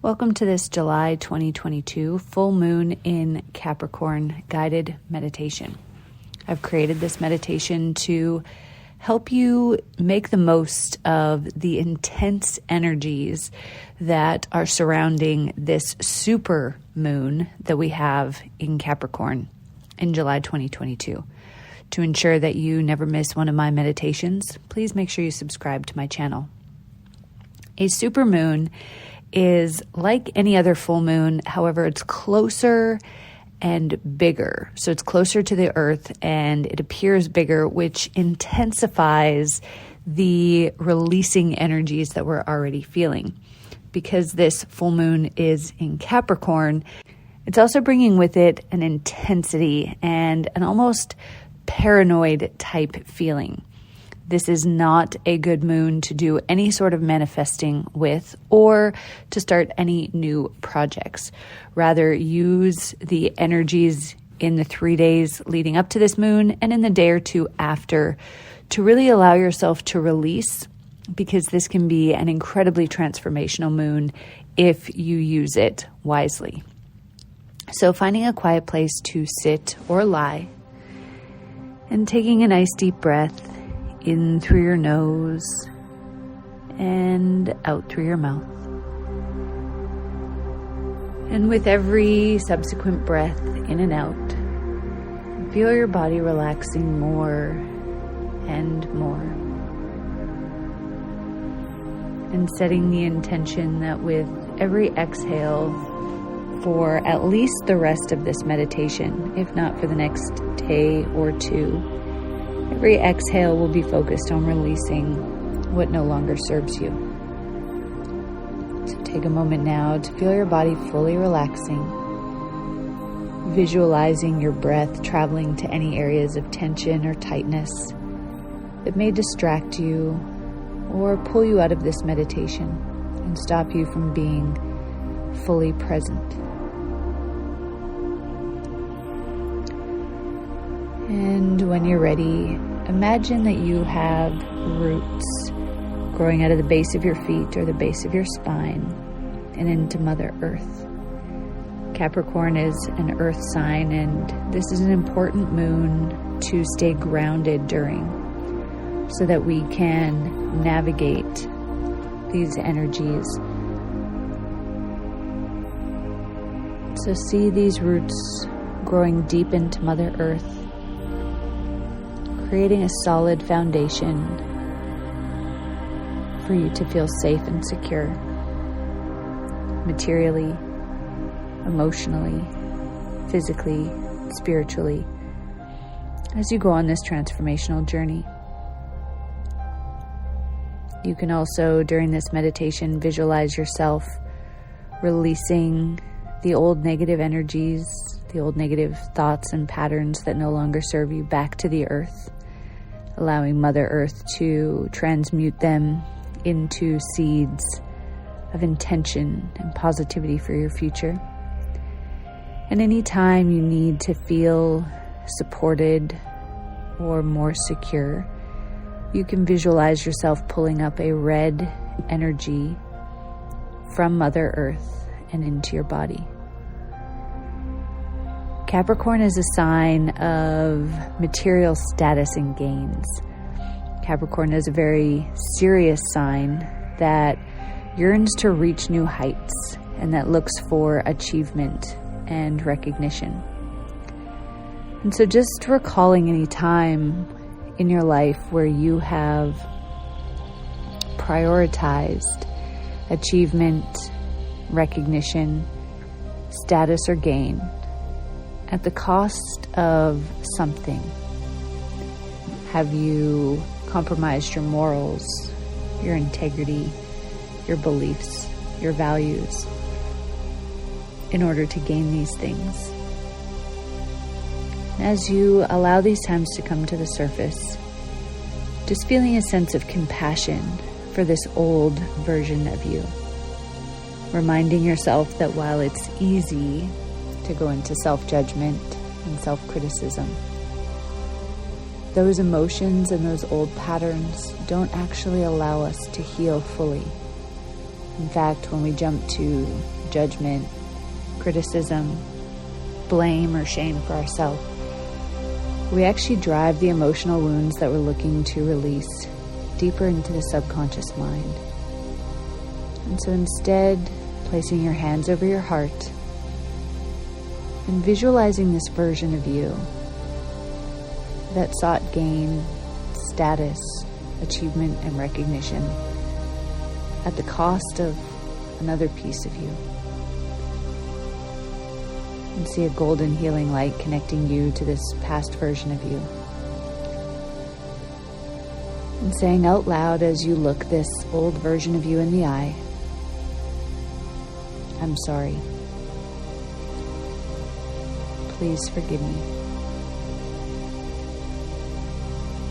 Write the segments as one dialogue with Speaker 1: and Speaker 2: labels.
Speaker 1: Welcome to this July 2022 full moon in Capricorn guided meditation. I've created this meditation to help you make the most of the intense energies that are surrounding this super moon that we have in Capricorn in July 2022. To ensure that you never miss one of my meditations, please make sure you subscribe to my channel. A super moon is like any other full moon, however, it's closer and bigger. So it's closer to the earth and it appears bigger, which intensifies the releasing energies that we're already feeling. Because this full moon is in Capricorn, it's also bringing with it an intensity and an almost paranoid type feeling. This is not a good moon to do any sort of manifesting with or to start any new projects. Rather, use the energies in the 3 days leading up to this moon and in the day or two after to really allow yourself to release, because this can be an incredibly transformational moon if you use it wisely. So finding a quiet place to sit or lie and taking a nice deep breath in through your nose and out through your mouth. And with every subsequent breath in and out, feel your body relaxing more and more. And setting the intention that with every exhale for at least the rest of this meditation, if not for the next day or two, every exhale will be focused on releasing what no longer serves you. So take a moment now to feel your body fully relaxing, visualizing your breath traveling to any areas of tension or tightness that may distract you or pull you out of this meditation and stop you from being fully present. And when you're ready, imagine that you have roots growing out of the base of your feet or the base of your spine and into Mother Earth. Capricorn is an earth sign, and this is an important moon to stay grounded during so that we can navigate these energies. So see these roots growing deep into Mother Earth, creating a solid foundation for you to feel safe and secure, materially, emotionally, physically, spiritually, as you go on this transformational journey. You can also, during this meditation, visualize yourself releasing the old negative energies, the old negative thoughts and patterns that no longer serve you back to the earth, allowing Mother Earth to transmute them into seeds of intention and positivity for your future. And anytime you need to feel supported or more secure, you can visualize yourself pulling up a red energy from Mother Earth and into your body. Capricorn is a sign of material status and gains. Capricorn is a very serious sign that yearns to reach new heights and that looks for achievement and recognition. And so just recalling any time in your life where you have prioritized achievement, recognition, status, or gain at the cost of something. Have you compromised your morals, your integrity, your beliefs, your values in order to gain these things? As you allow these times to come to the surface, just feeling a sense of compassion for this old version of you. Reminding yourself that while it's easy to go into self-judgment and self-criticism, those emotions and those old patterns don't actually allow us to heal fully. In fact, when we jump to judgment, criticism, blame, or shame for ourselves, we actually drive the emotional wounds that we're looking to release deeper into the subconscious mind. And so instead, placing your hands over your heart and visualizing this version of you that sought gain, status, achievement, and recognition at the cost of another piece of you. And see a golden healing light connecting you to this past version of you. And saying out loud as you look this old version of you in the eye, I'm sorry. Please forgive me.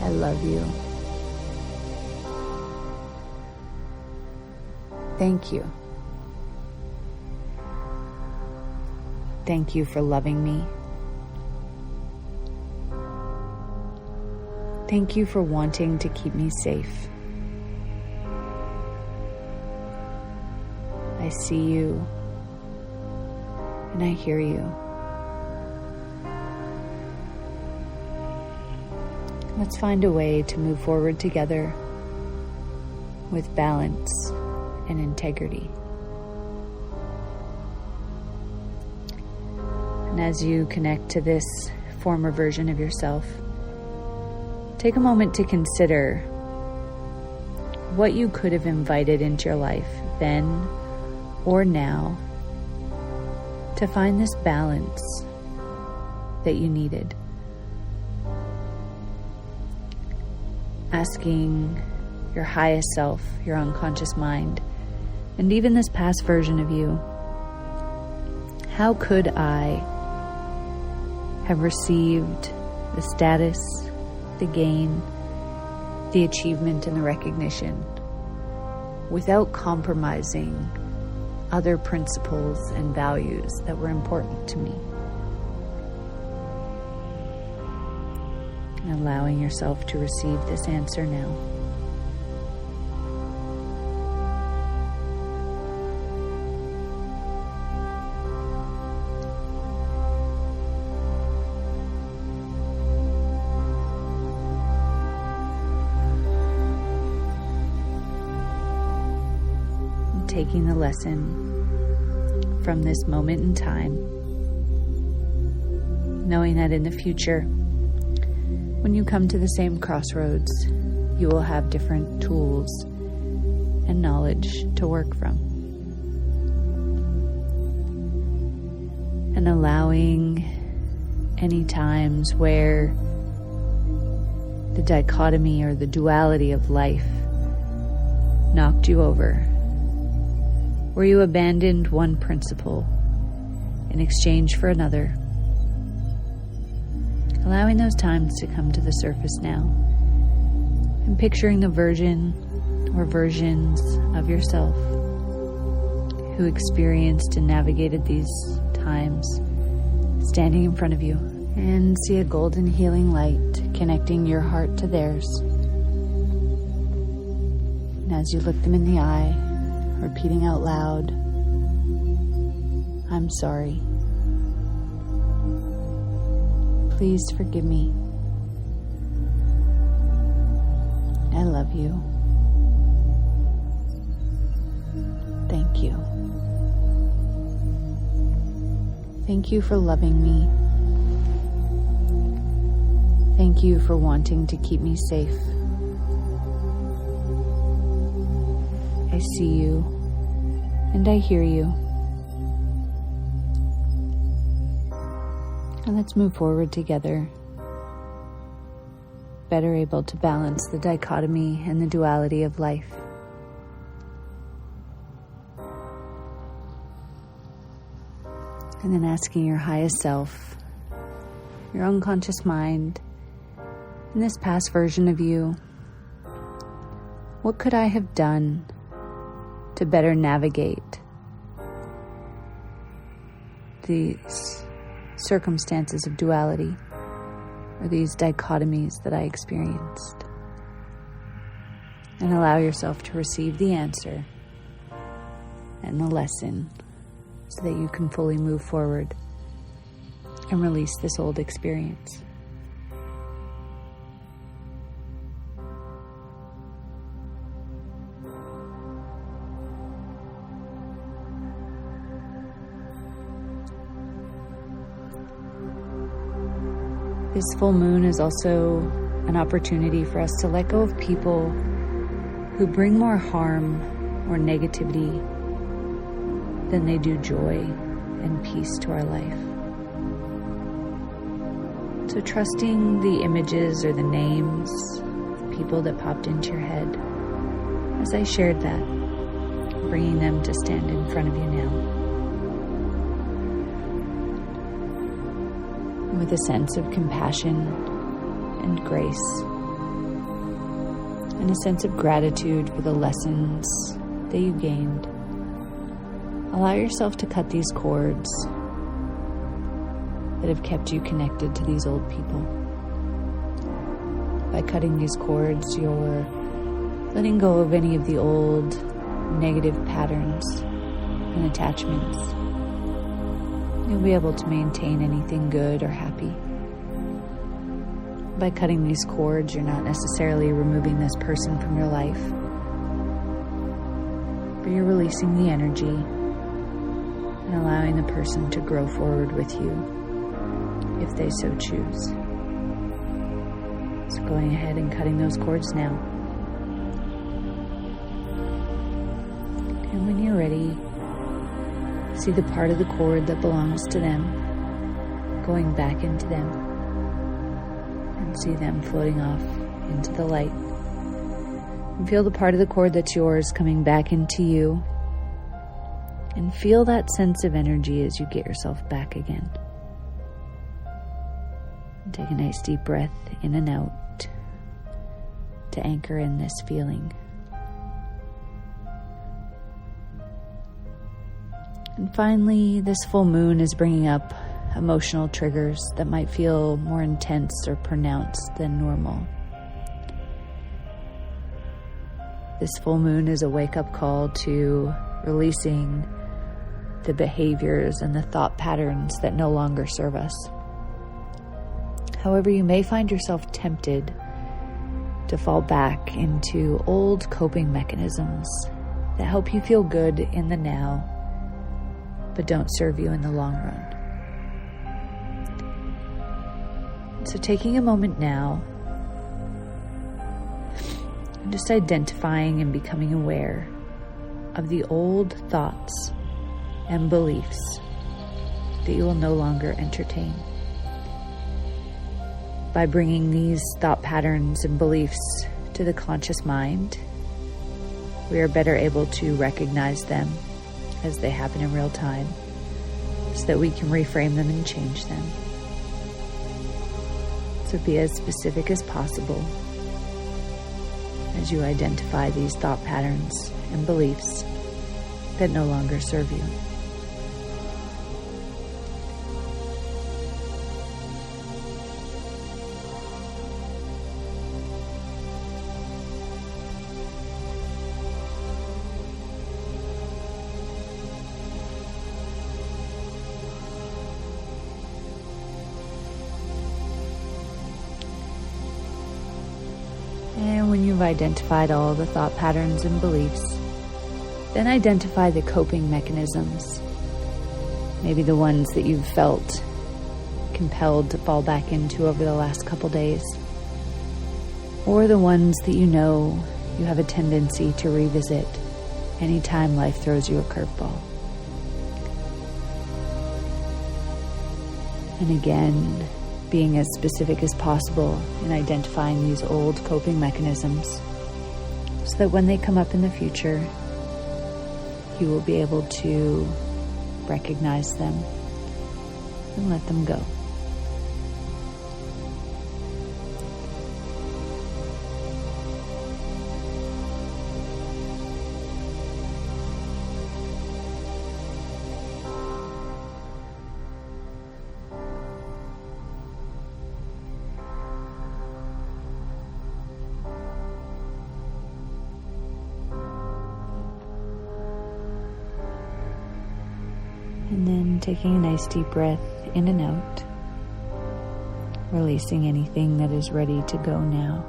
Speaker 1: I love you. Thank you. Thank you for loving me. Thank you for wanting to keep me safe. I see you and I hear you. Let's find a way to move forward together with balance and integrity. And as you connect to this former version of yourself, take a moment to consider what you could have invited into your life then or now to find this balance that you needed. Asking your highest self, your unconscious mind, and even this past version of you, how could I have received the status, the gain, the achievement, and the recognition without compromising other principles and values that were important to me? And allowing yourself to receive this answer now. Taking the lesson from this moment in time, knowing that in the future, when you come to the same crossroads, you will have different tools and knowledge to work from. And allowing any times where the dichotomy or the duality of life knocked you over, where you abandoned one principle in exchange for another, allowing those times to come to the surface now, and picturing the version or versions of yourself who experienced and navigated these times standing in front of you, and see a golden healing light connecting your heart to theirs. And as you look them in the eye, repeating out loud, I'm sorry. Please forgive me. I love you. Thank you. Thank you for loving me. Thank you for wanting to keep me safe. I see you and I hear you. And let's move forward together, better able to balance the dichotomy and the duality of life. And then asking your highest self, your unconscious mind, and this past version of you, what could I have done to better navigate these circumstances of duality or these dichotomies that I experienced? And allow yourself to receive the answer and the lesson so that you can fully move forward and release this old experience. This full moon is also an opportunity for us to let go of people who bring more harm or negativity than they do joy and peace to our life. So trusting the images or the names of people that popped into your head as I shared that, bringing them to stand in front of you now. With a sense of compassion and grace, and a sense of gratitude for the lessons that you gained, allow yourself to cut these cords that have kept you connected to these old people. By cutting these cords, you're letting go of any of the old negative patterns and attachments. You'll be able to maintain anything good or happy. By cutting these cords, you're not necessarily removing this person from your life, but you're releasing the energy and allowing the person to grow forward with you if they so choose. So going ahead and cutting those cords now. And when you're ready, see the part of the cord that belongs to them going back into them, and see them floating off into the light. And feel the part of the cord that's yours coming back into you, and feel that sense of energy as you get yourself back again. And take a nice deep breath in and out to anchor in this feeling. And finally, this full moon is bringing up emotional triggers that might feel more intense or pronounced than normal. This full moon is a wake-up call to releasing the behaviors and the thought patterns that no longer serve us. However, you may find yourself tempted to fall back into old coping mechanisms that help you feel good in the now, but don't serve you in the long run. So taking a moment now, and just identifying and becoming aware of the old thoughts and beliefs that you will no longer entertain. By bringing these thought patterns and beliefs to the conscious mind, we are better able to recognize them as they happen in real time, so that we can reframe them and change them. So be as specific as possible as you identify these thought patterns and beliefs that no longer serve you. And when you've identified all the thought patterns and beliefs, then identify the coping mechanisms, maybe the ones that you've felt compelled to fall back into over the last couple days, or the ones that you know you have a tendency to revisit anytime life throws you a curveball. And again, being as specific as possible in identifying these old coping mechanisms so that when they come up in the future, you will be able to recognize them and let them go. And then taking a nice deep breath in and out, releasing anything that is ready to go now.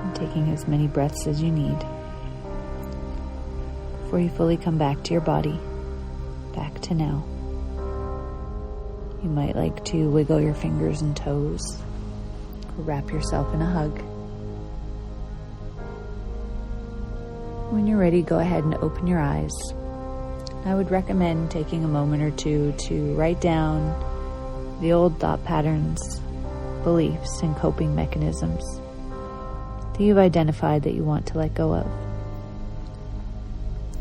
Speaker 1: And taking as many breaths as you need before you fully come back to your body, back to now. You might like to wiggle your fingers and toes, or wrap yourself in a hug. When you're ready, go ahead and open your eyes. I would recommend taking a moment or two to write down the old thought patterns, beliefs, and coping mechanisms that you've identified that you want to let go of.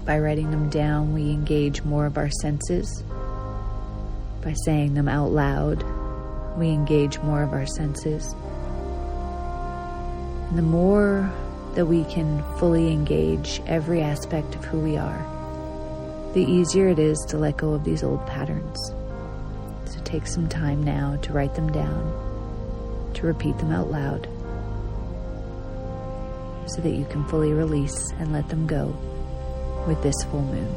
Speaker 1: By writing them down, we engage more of our senses. By saying them out loud, we engage more of our senses. And the more that we can fully engage every aspect of who we are, the easier it is to let go of these old patterns. So take some time now to write them down, to repeat them out loud, so that you can fully release and let them go with this full moon.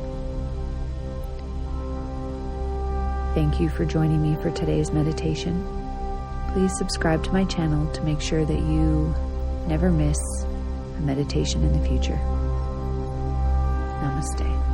Speaker 1: Thank you for joining me for today's meditation. Please subscribe to my channel to make sure that you never miss a meditation in the future. Namaste.